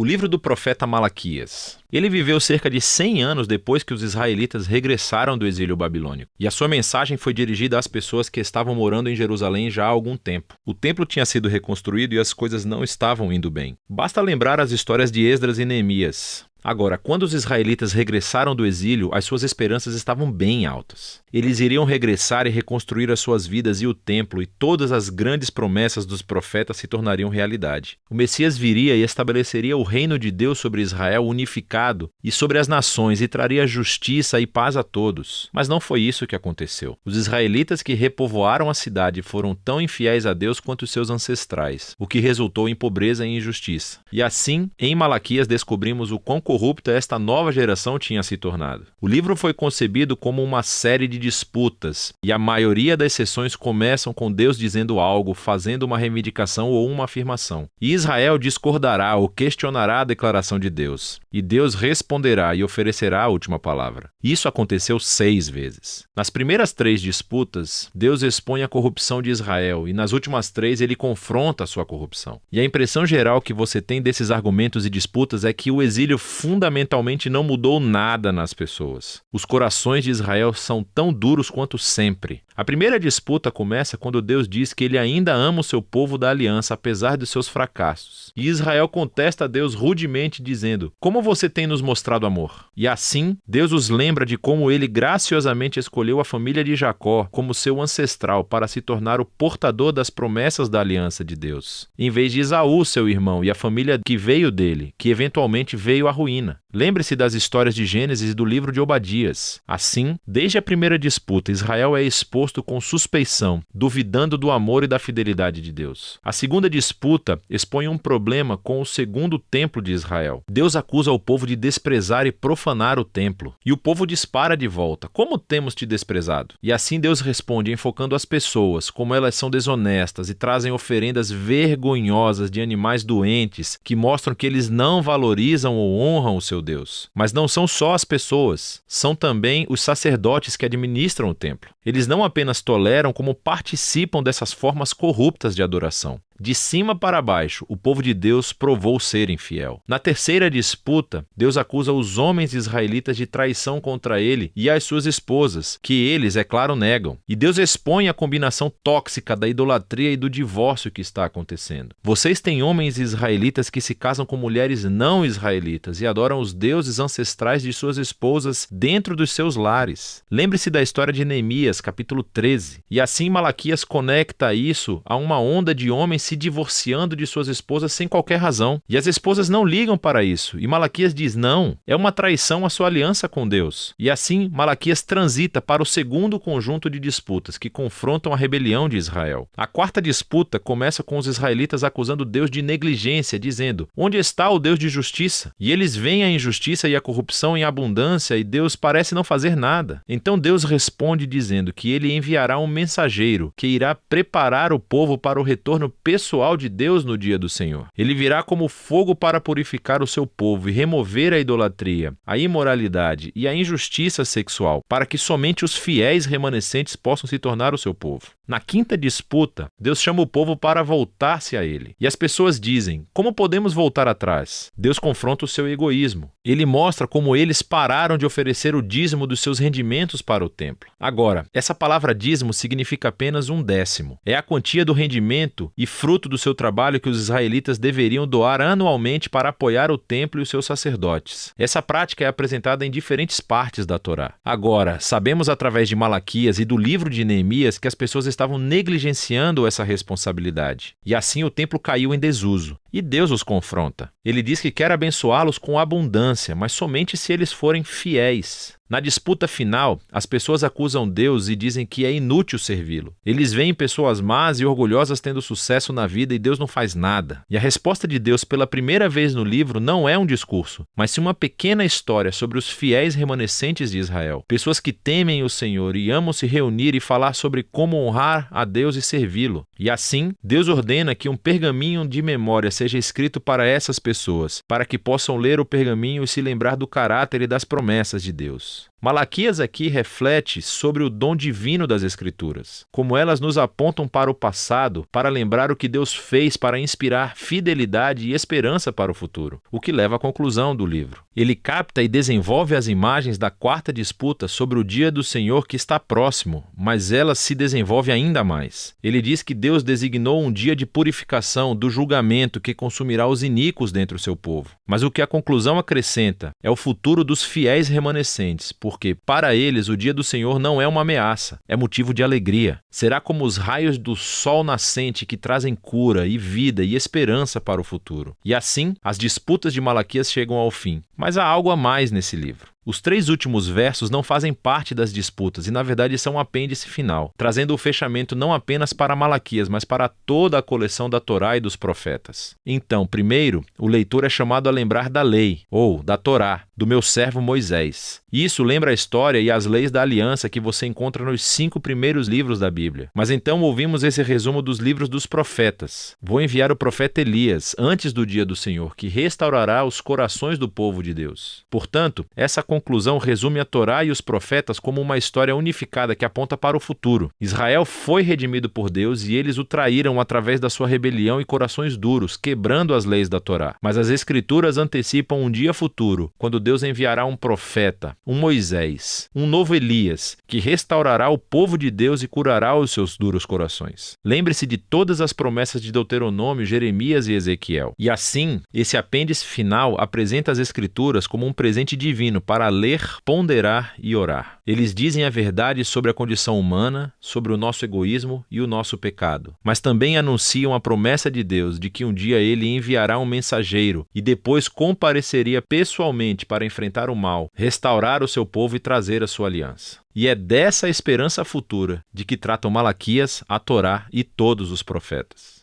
O livro do profeta Malaquias. Ele viveu cerca de 100 anos depois que os israelitas regressaram do exílio babilônico, e a sua mensagem foi dirigida às pessoas que estavam morando em Jerusalém já há algum tempo. O templo tinha sido reconstruído e as coisas não estavam indo bem. Basta lembrar as histórias de Esdras e Neemias. Agora, quando os israelitas regressaram do exílio, as suas esperanças estavam bem altas. Eles iriam regressar e reconstruir as suas vidas e o templo, e todas as grandes promessas dos profetas se tornariam realidade. O Messias viria e estabeleceria o reino de Deus sobre Israel unificado e sobre as nações, e traria justiça e paz a todos. Mas não foi isso que aconteceu. Os israelitas que repovoaram a cidade foram tão infiéis a Deus quanto seus ancestrais, o que resultou em pobreza e injustiça. E assim, em Malaquias descobrimos o quão corrupta esta nova geração tinha se tornado. O livro foi concebido como uma série de disputas, e a maioria das sessões começam com Deus dizendo algo, fazendo uma reivindicação ou uma afirmação. E Israel discordará ou questionará a declaração de Deus. E Deus responderá e oferecerá a última palavra. Isso aconteceu 6 vezes. Nas primeiras 3 disputas, Deus expõe a corrupção de Israel, e nas últimas 3 ele confronta a sua corrupção. E a impressão geral que você tem desses argumentos e disputas é que o exílio fundamentalmente não mudou nada nas pessoas. Os corações de Israel são tão duros quanto sempre. A primeira disputa começa quando Deus diz que ele ainda ama o seu povo da aliança, apesar dos seus fracassos. E Israel contesta a Deus rudemente, dizendo: "Como você tem nos mostrado amor?" E assim, Deus os lembra de como ele graciosamente escolheu a família de Jacó como seu ancestral para se tornar o portador das promessas da aliança de Deus, em vez de Esaú, seu irmão, e a família que veio dele, que eventualmente veio à ruína. Lembre-se das histórias de Gênesis e do livro de Obadias. Assim, desde a primeira disputa, Israel é exposto com suspeição, duvidando do amor e da fidelidade de Deus. A segunda disputa expõe um problema com o segundo templo de Israel. Deus acusa o povo de desprezar e profanar o templo. E o povo dispara de volta: "Como temos te desprezado?" E assim Deus responde enfocando as pessoas, como elas são desonestas e trazem oferendas vergonhosas de animais doentes que mostram que eles não valorizam ou honram o seu Deus. Mas não são só as pessoas, são também os sacerdotes que administram o templo. Eles não apenas toleram, como participam dessas formas corruptas de adoração. De cima para baixo, o povo de Deus provou ser infiel. Na terceira disputa, Deus acusa os homens israelitas de traição contra ele e as suas esposas, que eles, é claro, negam. E Deus expõe a combinação tóxica da idolatria e do divórcio que está acontecendo. Vocês têm homens israelitas que se casam com mulheres não israelitas e adoram os deuses ancestrais de suas esposas dentro dos seus lares. Lembre-se da história de Neemias, capítulo 13. E assim Malaquias conecta isso a uma onda de homens se divorciando de suas esposas sem qualquer razão. E as esposas não ligam para isso. E Malaquias diz: não, é uma traição à sua aliança com Deus. E assim, Malaquias transita para o segundo conjunto de disputas que confrontam a rebelião de Israel. A quarta disputa começa com os israelitas acusando Deus de negligência, dizendo: onde está o Deus de justiça? E eles veem a injustiça e a corrupção em abundância e Deus parece não fazer nada. Então Deus responde dizendo que ele enviará um mensageiro que irá preparar o povo para o retorno pessoal de Deus no dia do Senhor. Ele virá como fogo para purificar o seu povo e remover a idolatria, a imoralidade e a injustiça sexual, para que somente os fiéis remanescentes possam se tornar o seu povo. Na quinta disputa, Deus chama o povo para voltar-se a ele. E as pessoas dizem: como podemos voltar atrás? Deus confronta o seu egoísmo. Ele mostra como eles pararam de oferecer o dízimo dos seus rendimentos para o templo. Agora, essa palavra dízimo significa apenas 1/10. É a quantia do rendimento e fruto do seu trabalho que os israelitas deveriam doar anualmente para apoiar o templo e os seus sacerdotes. Essa prática é apresentada em diferentes partes da Torá. Agora, sabemos através de Malaquias e do livro de Neemias que as pessoas estavam negligenciando essa responsabilidade. E assim o templo caiu em desuso. E Deus os confronta. Ele diz que quer abençoá-los com abundância, mas somente se eles forem fiéis. Na disputa final, as pessoas acusam Deus e dizem que é inútil servi-lo. Eles veem pessoas más e orgulhosas tendo sucesso na vida e Deus não faz nada. E a resposta de Deus pela primeira vez no livro não é um discurso, mas sim uma pequena história sobre os fiéis remanescentes de Israel. Pessoas que temem o Senhor e amam se reunir e falar sobre como honrar a Deus e servi-lo. E assim, Deus ordena que um pergaminho de memória seja escrito para essas pessoas, para que possam ler o pergaminho e se lembrar do caráter e das promessas de Deus. Malaquias aqui reflete sobre o dom divino das Escrituras, como elas nos apontam para o passado, para lembrar o que Deus fez para inspirar fidelidade e esperança para o futuro, o que leva à conclusão do livro. Ele capta e desenvolve as imagens da quarta disputa sobre o dia do Senhor que está próximo, mas ela se desenvolve ainda mais. Ele diz que Deus designou um dia de purificação do julgamento que consumirá os iníquos dentre o seu povo. Mas o que a conclusão acrescenta é o futuro dos fiéis remanescentes, porque para eles o dia do Senhor não é uma ameaça, é motivo de alegria. Será como os raios do sol nascente que trazem cura e vida e esperança para o futuro. E assim, as disputas de Malaquias chegam ao fim. Mas há algo a mais nesse livro. Os 3 últimos versos não fazem parte das disputas e, na verdade, são um apêndice final, trazendo o fechamento não apenas para Malaquias, mas para toda a coleção da Torá e dos profetas. Então, primeiro, o leitor é chamado a lembrar da lei, ou da Torá, do meu servo Moisés. Isso lembra a história e as leis da aliança que você encontra nos 5 primeiros livros da Bíblia. Mas então ouvimos esse resumo dos livros dos profetas. Vou enviar o profeta Elias antes do dia do Senhor, que restaurará os corações do povo de Deus. Portanto, essa conclusão resume a Torá e os profetas como uma história unificada que aponta para o futuro. Israel foi redimido por Deus e eles o traíram através da sua rebelião e corações duros, quebrando as leis da Torá. Mas as Escrituras antecipam um dia futuro, quando Deus enviará um profeta, um Moisés, um novo Elias, que restaurará o povo de Deus e curará os seus duros corações. Lembre-se de todas as promessas de Deuteronômio, Jeremias e Ezequiel. E assim, esse apêndice final apresenta as Escrituras como um presente divino para ler, ponderar e orar. Eles dizem a verdade sobre a condição humana, sobre o nosso egoísmo e o nosso pecado, mas também anunciam a promessa de Deus de que um dia Ele enviará um mensageiro e depois compareceria pessoalmente para enfrentar o mal, restaurar o seu povo e trazer a sua aliança. E é dessa esperança futura de que tratam Malaquias, a Torá e todos os profetas.